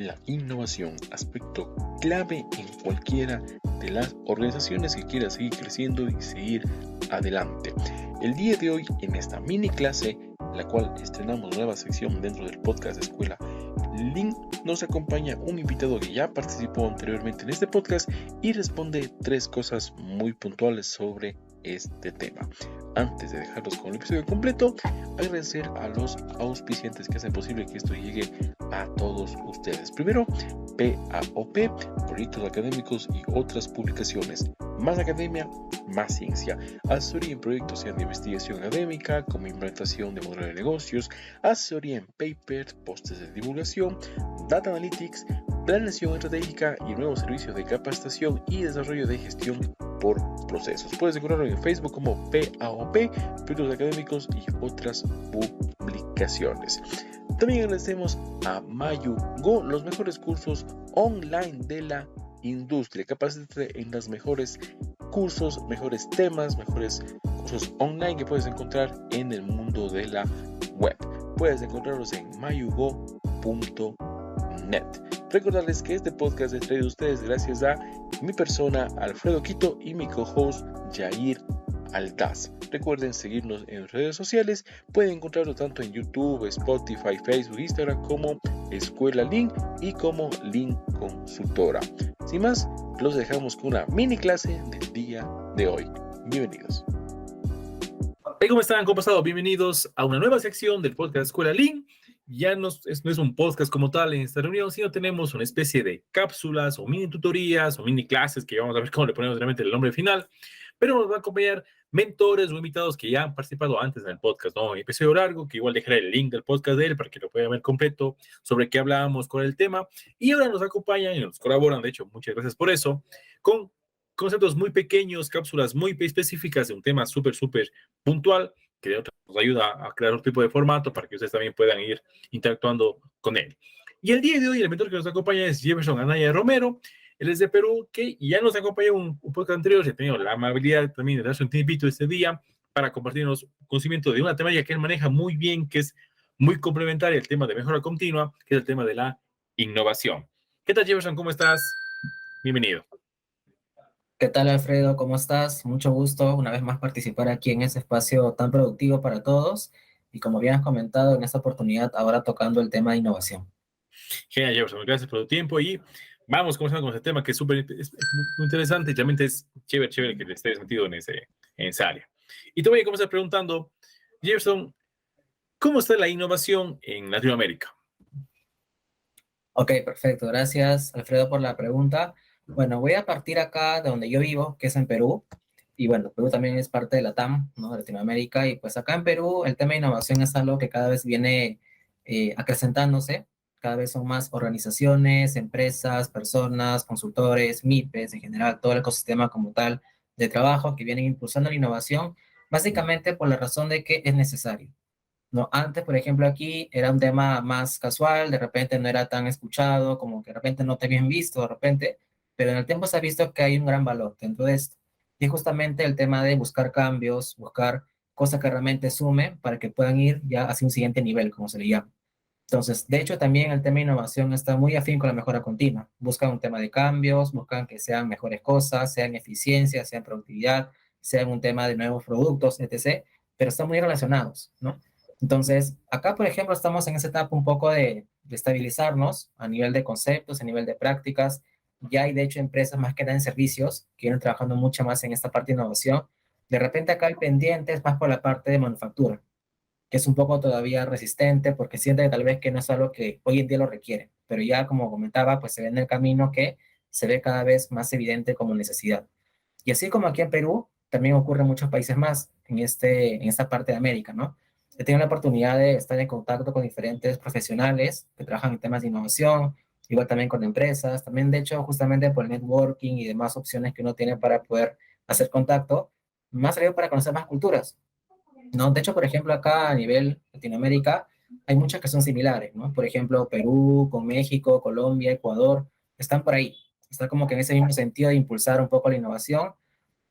la innovación, aspecto clave en cualquiera de las organizaciones que quiera seguir creciendo y seguir adelante. El día de hoy, en esta mini clase, la cual estrenamos nueva sección dentro del podcast de Escuela Link, nos acompaña un invitado que ya participó anteriormente en este podcast y responde 3 cosas muy puntuales sobre este tema. Antes de dejarlos con el episodio completo, agradecer a los auspiciantes que hacen posible que esto llegue a todos ustedes. Primero, PAOP, proyectos académicos y otras publicaciones. Más academia, más ciencia. Asesoría en proyectos de investigación académica, como implementación de modelos de negocios, asesoría en papers, postes de divulgación, data analytics, planeación estratégica y nuevos servicios de capacitación y desarrollo de gestión por procesos. Puedes encontrarlo en Facebook como PAOP, proyectos académicos y otras publicaciones. También agradecemos a MayuGo, los mejores cursos online de la industria. Capacítate en los mejores cursos, mejores temas, mejores cursos online que puedes encontrar en el mundo de la web. Puedes encontrarlos en mayugo.net. Recordarles que este podcast es traído a ustedes gracias a mi persona, Alfredo Quito, y mi co-host, Jair Aldaz. Recuerden seguirnos en redes sociales. Pueden encontrarlo tanto en YouTube, Spotify, Facebook, Instagram como Escuela Link y como Link Consultora. Sin más, los dejamos con una mini clase del día de hoy. Bienvenidos. Hey, ¿cómo están? ¿Cómo han pasado? Bienvenidos a una nueva sección del podcast Escuela Link. Ya no es un podcast como tal en esta reunión, sino tenemos una especie de cápsulas o mini tutorías o mini clases que vamos a ver cómo le ponemos realmente el nombre final. Pero nos van a acompañar mentores o invitados que ya han participado antes en el podcast, ¿no? Episodio largo, que igual dejaré el link del podcast de él para que lo puedan ver completo sobre qué hablábamos con el tema. Y ahora nos acompañan y nos colaboran, de hecho, muchas gracias por eso, con conceptos muy pequeños, cápsulas muy específicas de un tema súper puntual, que de otra nos ayuda a crear un tipo de formato para que ustedes también puedan ir interactuando con él. Y el día de hoy el mentor que nos acompaña es Jefferson Anaya Romero. Él es de Perú, que ya nos acompañó un podcast anterior, se ha tenido la amabilidad también de darse un tiempito este día para compartirnos conocimiento de una temática que él maneja muy bien, que es muy complementaria al tema de mejora continua, que es el tema de la innovación. ¿Qué tal, Jefferson? ¿Cómo estás? Bienvenido. ¿Qué tal, Alfredo? ¿Cómo estás? Mucho gusto una vez más participar aquí en ese espacio tan productivo para todos y como bien has comentado en esta oportunidad ahora tocando el tema de innovación. Genial, Jefferson. Gracias por tu tiempo y vamos comenzando con ese tema que es muy interesante y realmente es chévere que le estés metido en esa área. Y te voy a comenzar preguntando, Jefferson, ¿cómo está la innovación en Latinoamérica? Ok, perfecto. Gracias, Alfredo, por la pregunta. Bueno, voy a partir acá de donde yo vivo, que es en Perú. Y bueno, Perú también es parte de la TAM, ¿no? De Latinoamérica. Y pues acá en Perú el tema de innovación es algo que cada vez viene acrecentándose. Cada vez son más organizaciones, empresas, personas, consultores, MIPES, en general, todo el ecosistema como tal de trabajo que vienen impulsando la innovación, básicamente por la razón de que es necesario. No, antes, por ejemplo, aquí era un tema más casual, de repente no era tan escuchado, como que de repente no te habían visto, de repente, pero en el tiempo se ha visto que hay un gran valor dentro de esto. Y justamente el tema de buscar cambios, buscar cosas que realmente sumen para que puedan ir ya hacia un siguiente nivel, como se le llama. Entonces, de hecho, también el tema de innovación está muy afín con la mejora continua. Buscan un tema de cambios, buscan que sean mejores cosas, sean eficiencia, sean productividad, sean un tema de nuevos productos, etc. Pero están muy relacionados, ¿no? Entonces, acá, por ejemplo, estamos en esa etapa un poco de estabilizarnos a nivel de conceptos, a nivel de prácticas. Ya hay, de hecho, empresas más que dan servicios que vienen trabajando mucho más en esta parte de innovación. De repente acá el pendiente es más por la parte de manufactura, que es un poco todavía resistente porque siente que tal vez que no es algo que hoy en día lo requiere, pero ya como comentaba, pues se ve en el camino que se ve cada vez más evidente como necesidad. Y así como aquí en Perú, también ocurre en muchos países más en esta parte de América, ¿no? He tenido la oportunidad de estar en contacto con diferentes profesionales que trabajan en temas de innovación, igual también con empresas, también de hecho justamente por el networking y demás opciones que uno tiene para poder hacer contacto, más servido para conocer más culturas, ¿no? De hecho, por ejemplo, acá a nivel Latinoamérica hay muchas que son similares, ¿no? Por ejemplo, Perú con México, Colombia, Ecuador, están por ahí. Están como que en ese mismo sentido de impulsar un poco la innovación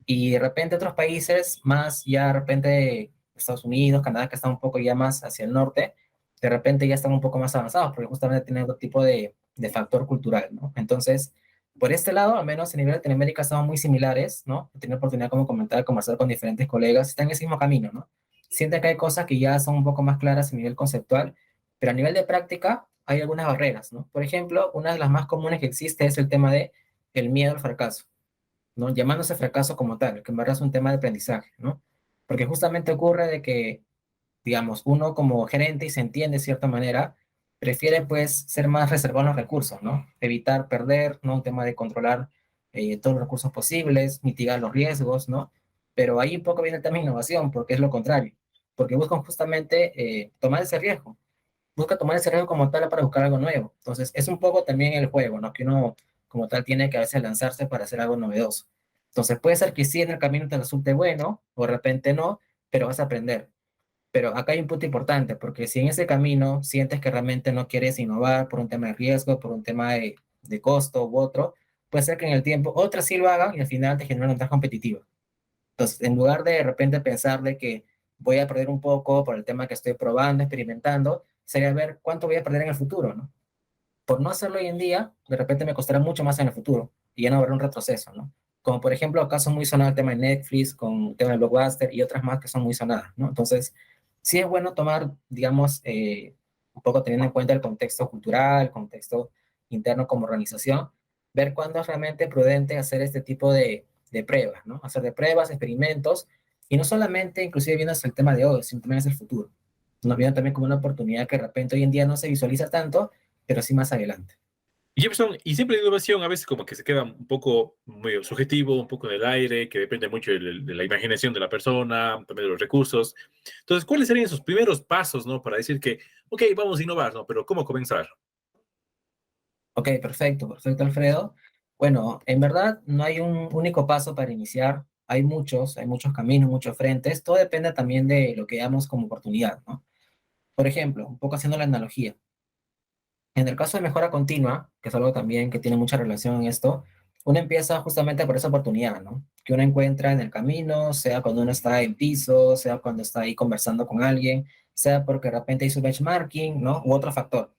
y de repente otros países más, ya de repente Estados Unidos, Canadá, que están un poco ya más hacia el norte, de repente ya están un poco más avanzados porque justamente tienen otro tipo de factor cultural, ¿no? Entonces, por este lado, al menos a nivel de Latinoamérica estamos muy similares, ¿no? He tenido oportunidad, como comentar, de conversar con diferentes colegas, están en ese mismo camino, ¿no? Sienten que hay cosas que ya son un poco más claras a nivel conceptual, pero a nivel de práctica hay algunas barreras, ¿no? Por ejemplo, una de las más comunes que existe es el tema de el miedo al fracaso, ¿no? Llamándose fracaso como tal, que en verdad es un tema de aprendizaje, ¿no? Porque justamente ocurre de que, digamos, uno como gerente y se entiende de cierta manera, prefiere pues ser más reservado en los recursos, ¿no? Evitar perder, ¿no? Un tema de controlar todos los recursos posibles, mitigar los riesgos, ¿no? Pero ahí un poco viene el tema de innovación, porque es lo contrario, porque buscan justamente tomar ese riesgo, busca tomar ese riesgo como tal para buscar algo nuevo. Entonces, es un poco también el juego, ¿no? Que uno como tal tiene que a veces lanzarse para hacer algo novedoso. Entonces, puede ser que sí en el camino te resulte bueno, o de repente no, pero vas a aprender. Pero acá hay un punto importante, porque si en ese camino sientes que realmente no quieres innovar por un tema de riesgo, por un tema de costo u otro, puede ser que en el tiempo otras sí lo hagan y al final te genera una ventaja competitiva. Entonces, en lugar de repente pensar de que voy a perder un poco por el tema que estoy probando, experimentando, sería ver cuánto voy a perder en el futuro, ¿no? Por no hacerlo hoy en día, de repente me costará mucho más en el futuro y ya no habrá un retroceso, ¿no? Como por ejemplo, casos muy sonados el tema de Netflix, con el tema de Blockbuster y otras más que son muy sonadas, ¿no? Entonces, sí es bueno tomar, digamos, un poco teniendo en cuenta el contexto cultural, el contexto interno como organización, ver cuándo es realmente prudente hacer este tipo de pruebas, ¿no? Hacer de pruebas, experimentos, y no solamente, inclusive viendo hacia el tema de hoy, sino también hacia el futuro. Nos viene también como una oportunidad que de repente hoy en día no se visualiza tanto, pero sí más adelante. Y Jefferson, y siempre la innovación a veces como que se queda un poco muy subjetivo, un poco en el aire, que depende mucho de la imaginación de la persona, también de los recursos. Entonces, ¿cuáles serían esos primeros pasos, ¿no? Para decir que, ok, vamos a innovar, ¿no? Pero ¿cómo comenzar? Ok, perfecto, perfecto, Alfredo. Bueno, en verdad no hay un único paso para iniciar. Hay muchos caminos, muchos frentes. Todo depende también de lo que veamos como oportunidad, ¿no? Por ejemplo, un poco haciendo la analogía. En el caso de mejora continua, que es algo también que tiene mucha relación en esto, uno empieza justamente por esa oportunidad, ¿no? Que uno encuentra en el camino, sea cuando uno está en piso, sea cuando está ahí conversando con alguien, sea porque de repente hizo benchmarking, ¿no? U otro factor.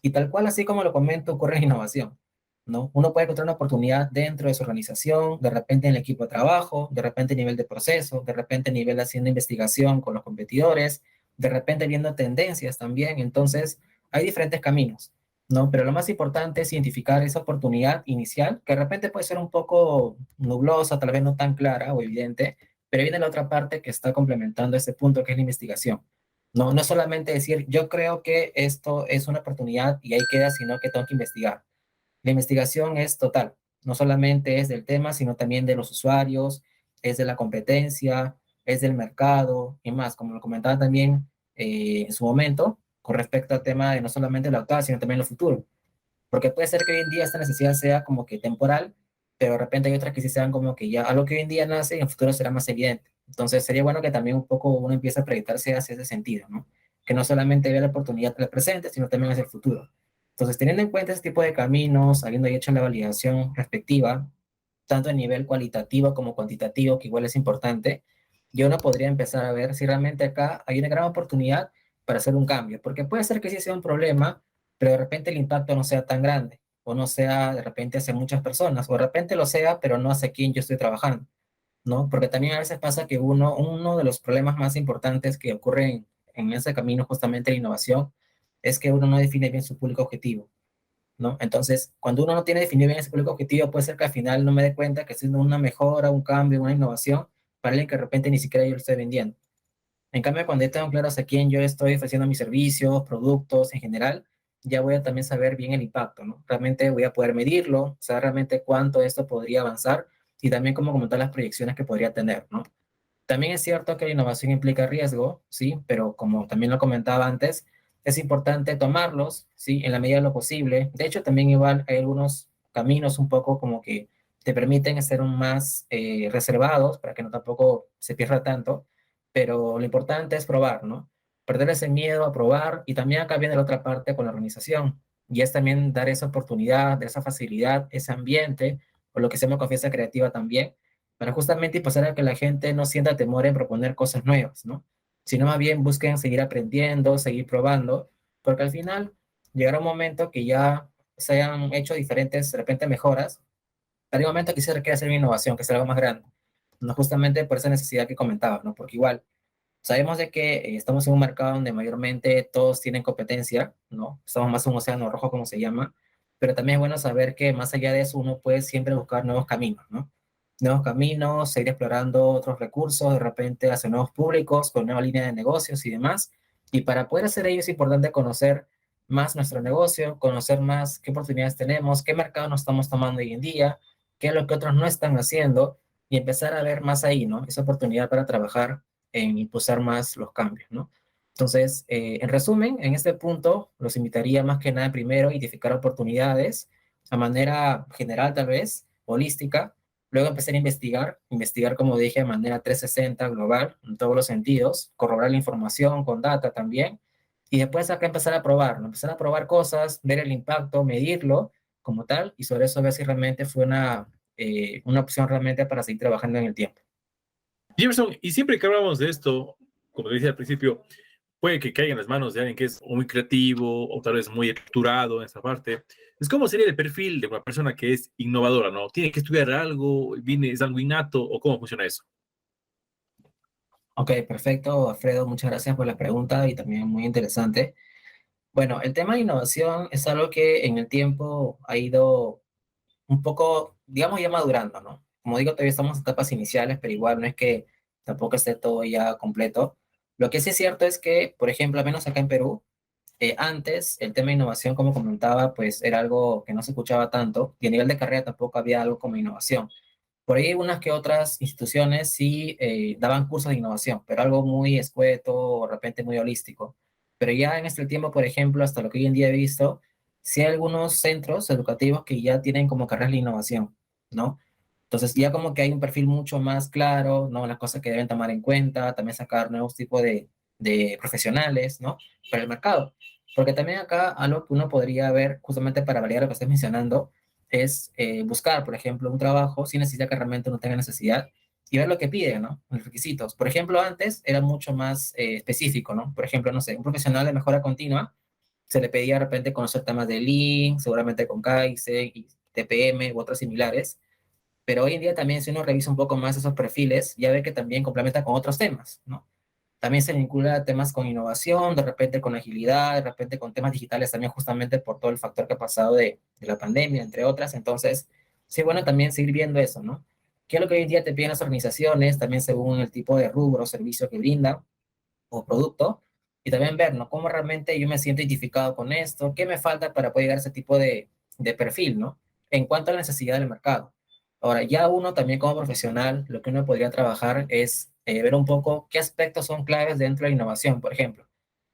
Y tal cual, así como lo comento, ocurre en innovación, ¿no? Uno puede encontrar una oportunidad dentro de su organización, de repente en el equipo de trabajo, de repente a nivel de proceso, de repente a nivel haciendo investigación con los competidores, de repente viendo tendencias también. Entonces, hay diferentes caminos, ¿no? Pero lo más importante es identificar esa oportunidad inicial, que de repente puede ser un poco nublosa, tal vez no tan clara o evidente, pero viene la otra parte que está complementando ese punto que es la investigación. No, no solamente decir, yo creo que esto es una oportunidad y ahí queda, sino que tengo que investigar. La investigación es total, no solamente es del tema, sino también de los usuarios, es de la competencia, es del mercado y más, como lo comentaba también en su momento, con respecto al tema de no solamente lo actual, sino también lo futuro. Porque puede ser que hoy en día esta necesidad sea como que temporal, pero de repente hay otras que sí sean como que ya algo que hoy en día nace y en el futuro será más evidente. Entonces sería bueno que también un poco uno empiece a proyectarse hacia ese sentido, ¿no? Que no solamente vea la oportunidad del presente, sino también hacia el futuro. Entonces, teniendo en cuenta ese tipo de caminos, habiendo hecho la validación respectiva, tanto a nivel cualitativo como cuantitativo, que igual es importante, yo no podría empezar a ver si realmente acá hay una gran oportunidad para hacer un cambio, porque puede ser que sí sea un problema, pero de repente el impacto no sea tan grande, o no sea de repente hacia muchas personas, o de repente lo sea, pero no hacia quien yo estoy trabajando, ¿no? Porque también a veces pasa que uno de los problemas más importantes que ocurren en ese camino justamente de la innovación es que uno no define bien su público objetivo, ¿no? Entonces, cuando uno no tiene definido bien ese público objetivo, puede ser que al final no me dé cuenta que estoy haciendo una mejora, un cambio, una innovación para alguien que de repente ni siquiera yo lo estoy vendiendo. En cambio, cuando ya tengo claro hacia quién yo estoy ofreciendo mis servicios, productos en general, ya voy a también saber bien el impacto, ¿no? Realmente voy a poder medirlo, saber realmente cuánto esto podría avanzar y también cómo comentar las proyecciones que podría tener, ¿no? También es cierto que la innovación implica riesgo, ¿sí? Pero como también lo comentaba antes, es importante tomarlos, ¿sí? En la medida de lo posible. De hecho, también igual hay algunos caminos un poco como que te permiten ser un más reservados para que no tampoco se pierda tanto, pero lo importante es probar, ¿no? Perder ese miedo a probar y también acá viene la otra parte con la organización y es también dar esa oportunidad, esa facilidad, ese ambiente, o lo que se llama confianza creativa también para justamente pasar a que la gente no sienta temor en proponer cosas nuevas, ¿no? Sino más bien busquen seguir aprendiendo, seguir probando, porque al final llegará un momento que ya se hayan hecho diferentes, de repente, mejoras, pero hay momentos que se requiere hacer una innovación, que es algo más grande, no justamente por esa necesidad que comentaba, ¿no? Porque igual, sabemos de que estamos en un mercado donde mayormente todos tienen competencia, ¿no? Estamos más en un océano rojo, como se llama, pero también es bueno saber que más allá de eso uno puede siempre buscar nuevos caminos, ¿no? Nuevos caminos, seguir explorando otros recursos, de repente hacia nuevos públicos, con nueva línea de negocios y demás. Y para poder hacer ello es importante conocer más nuestro negocio, conocer más qué oportunidades tenemos, qué mercado nos estamos tomando hoy en día, qué es lo que otros no están haciendo y empezar a ver más ahí, ¿no? Esa oportunidad para trabajar en impulsar más los cambios, ¿no? Entonces, en resumen, en este punto, los invitaría más que nada primero a identificar oportunidades a manera general, tal vez, holística, luego empezar a investigar, como dije, de manera 360, global, en todos los sentidos, corroborar la información con data también, y después acá empezar a probar, ¿no? Empezar a probar cosas, ver el impacto, medirlo como tal, y sobre eso ver si realmente fue una opción realmente para seguir trabajando en el tiempo. Jefferson, y siempre que hablamos de esto, como te decía al principio, puede que caiga en las manos de alguien que es muy creativo o tal vez muy estructurado en esa parte. Es como sería el perfil de una persona que es innovadora, ¿no? Tiene que estudiar algo, viene, es algo innato, o cómo funciona eso. Ok, perfecto, Alfredo, muchas gracias por la pregunta y también muy interesante. Bueno, el tema de innovación es algo que en el tiempo ha ido un poco, digamos, ya madurando, ¿no? Como digo, todavía estamos en etapas iniciales, pero igual no es que tampoco esté todo ya completo. Lo que sí es cierto es que, por ejemplo, al menos acá en Perú, antes el tema de innovación, como comentaba, pues era algo que no se escuchaba tanto y a nivel de carrera tampoco había algo como innovación. Por ahí unas que otras instituciones sí daban cursos de innovación, pero algo muy escueto o de repente muy holístico. Pero ya en este tiempo, por ejemplo, hasta lo que hoy en día he visto, sí hay algunos centros educativos que ya tienen como carrera la innovación, ¿no? Entonces ya como que hay un perfil mucho más claro, ¿no? Las cosas que deben tomar en cuenta, también sacar nuevos tipos de profesionales, ¿no? Para el mercado. Porque también acá algo que uno podría ver, justamente para validar lo que estás mencionando, es buscar, por ejemplo, un trabajo sin necesidad que realmente uno tenga necesidad y ver lo que pide, ¿no? Los requisitos. Por ejemplo, antes era mucho más específico, ¿no? Por ejemplo, no sé, un profesional de mejora continua se le pedía de repente conocer temas de Lean, seguramente con Kaizen y TPM u otros similares, pero hoy en día también si uno revisa un poco más esos perfiles, ya ve que también complementa con otros temas, ¿no? También se vincula temas con innovación, de repente con agilidad, de repente con temas digitales también justamente por todo el factor que ha pasado de la pandemia, entre otras. Entonces, sí, bueno, también seguir viendo eso, ¿no? ¿Qué es lo que hoy en día te piden las organizaciones? También según el tipo de rubro o servicio que brindan o producto. Y también ver, ¿no? Cómo realmente yo me siento identificado con esto, qué me falta para poder llegar a ese tipo de perfil, ¿no? En cuanto a la necesidad del mercado. Ahora, ya uno también como profesional, lo que uno podría trabajar es ver un poco qué aspectos son claves dentro de la innovación, por ejemplo.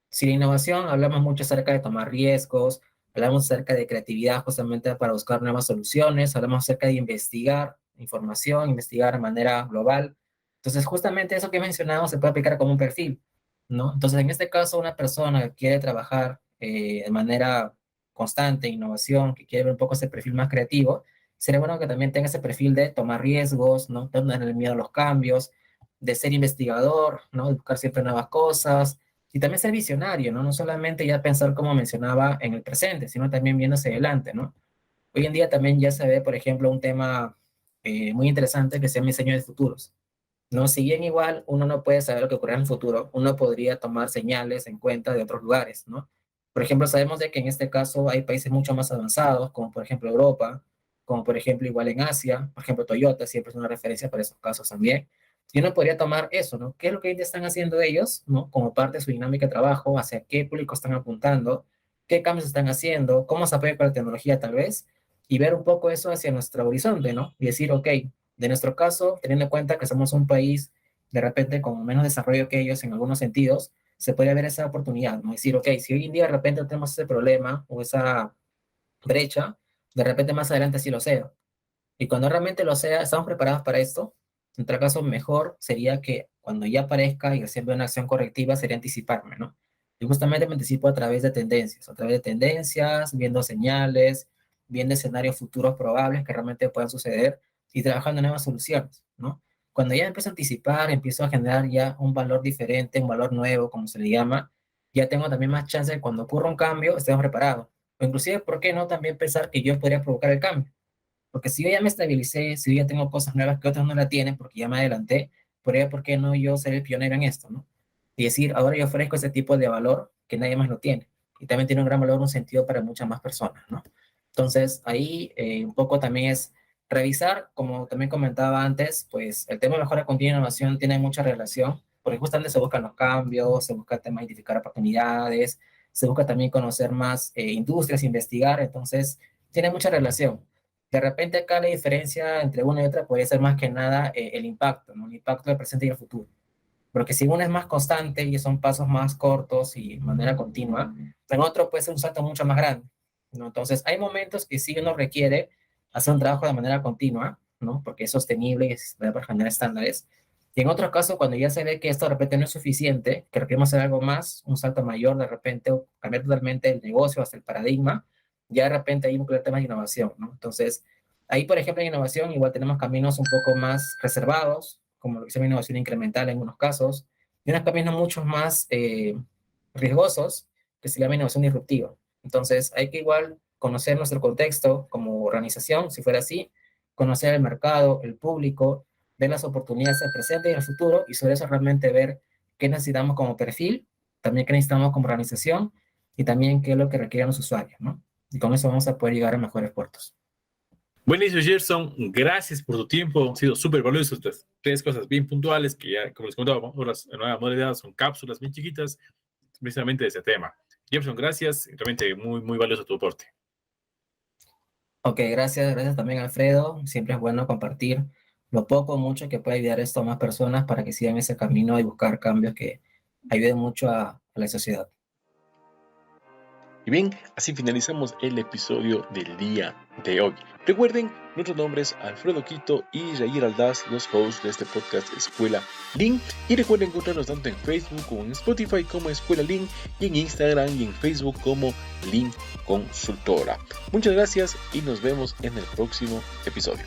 Si de innovación hablamos mucho acerca de tomar riesgos, hablamos acerca de creatividad justamente para buscar nuevas soluciones, hablamos acerca de investigar información, investigar de manera global. Entonces, justamente eso que he mencionado se puede aplicar como un perfil, ¿no? Entonces, en este caso, una persona que quiere trabajar de manera constante, innovación, que quiere ver un poco ese perfil más creativo, sería bueno que también tenga ese perfil de tomar riesgos, ¿no? No tener miedo a los cambios, de ser investigador, ¿no? De buscar siempre nuevas cosas y también ser visionario, ¿no? No solamente ya pensar como mencionaba en el presente, sino también viendo hacia adelante, ¿no? Hoy en día también ya se ve, por ejemplo, un tema muy interesante que se llama diseño de futuros, ¿no? Si bien igual uno no puede saber lo que ocurrirá en el futuro, uno podría tomar señales en cuenta de otros lugares, ¿no? Por ejemplo, sabemos de que en este caso hay países mucho más avanzados, como por ejemplo Europa, como por ejemplo igual en Asia, por ejemplo Toyota siempre es una referencia para esos casos también. Y uno podría tomar eso, ¿no? ¿Qué es lo que están haciendo ellos, ¿no? Como parte de su dinámica de trabajo, hacia qué público están apuntando, qué cambios están haciendo, cómo se apoya con la tecnología tal vez, y ver un poco eso hacia nuestro horizonte, ¿no? Y decir, ok, de nuestro caso, teniendo en cuenta que somos un país de repente con menos desarrollo que ellos en algunos sentidos, se puede ver esa oportunidad, ¿no? Es decir, ok, si hoy en día de repente tenemos ese problema o esa brecha, de repente más adelante sí lo sea. Y cuando realmente lo sea, estamos preparados para esto. En otro caso, mejor sería que cuando ya aparezca y recién vea una acción correctiva, sería anticiparme, ¿no? Y justamente me anticipo a través de tendencias, viendo señales, viendo escenarios futuros probables que realmente puedan suceder y trabajando en nuevas soluciones, ¿no? Cuando ya empiezo a anticipar, empiezo a generar ya un valor diferente, un valor nuevo, como se le llama, ya tengo también más chance de que cuando ocurra un cambio, estemos preparados. O inclusive, ¿por qué no también pensar que yo podría provocar el cambio? Porque si yo ya me estabilicé, si yo ya tengo cosas nuevas que otros no la tienen, porque ya me adelanté, ¿por qué no yo ser el pionero en esto, ¿no? Y decir, ahora yo ofrezco ese tipo de valor que nadie más lo tiene. Y también tiene un gran valor, un sentido para muchas más personas, ¿no? Entonces, ahí un poco también es revisar, como también comentaba antes, pues el tema de mejora continua e innovación tiene mucha relación, porque justamente se buscan los cambios, se busca también identificar oportunidades, se busca también conocer más industrias, investigar, entonces tiene mucha relación. De repente acá la diferencia entre una y otra puede ser más que nada el impacto, ¿no? El impacto del presente y el futuro. Porque si uno es más constante y son pasos más cortos y de manera continua, en otro puede ser un salto mucho más grande, ¿no? Entonces hay momentos que sí uno requiere hacer un trabajo de manera continua, ¿no? Porque es sostenible y es para generar estándares. Y en otros casos, cuando ya se ve que esto de repente no es suficiente, que requerimos hacer algo más, un salto mayor de repente, o cambiar totalmente el negocio hasta el paradigma, ya de repente hay un tema de innovación, ¿no? Entonces, ahí, por ejemplo, en innovación igual tenemos caminos un poco más reservados, como lo que se llama innovación incremental en unos casos, y unos caminos mucho más riesgosos, que se llama innovación disruptiva. Entonces, hay que igual conocer nuestro contexto como organización, si fuera así, conocer el mercado, el público, ver las oportunidades del presente y el futuro, y sobre eso realmente ver qué necesitamos como perfil, también qué necesitamos como organización, y también qué es lo que requieren los usuarios, ¿no? Y con eso vamos a poder llegar a mejores puertos. Buenísimo, Gerson. Gracias por tu tiempo. Han sido súper valiosos estas 3 cosas bien puntuales que ya, como les contaba, las nuevas modalidades son cápsulas bien chiquitas, precisamente de ese tema. Jefferson, gracias. Realmente muy, muy valioso tu aporte. Ok, gracias también, Alfredo. Siempre es bueno compartir lo poco o mucho que puede ayudar esto a más personas para que sigan ese camino y buscar cambios que ayuden mucho a la sociedad. Y bien, así finalizamos el episodio del día de hoy. Recuerden, nuestros nombres Alfredo Quito y Jair Aldaz, los hosts de este podcast Escuela Link. Y recuerden encontrarnos tanto en Facebook como en Spotify como Escuela Link, y en Instagram y en Facebook como Link Consultora. Muchas gracias y nos vemos en el próximo episodio.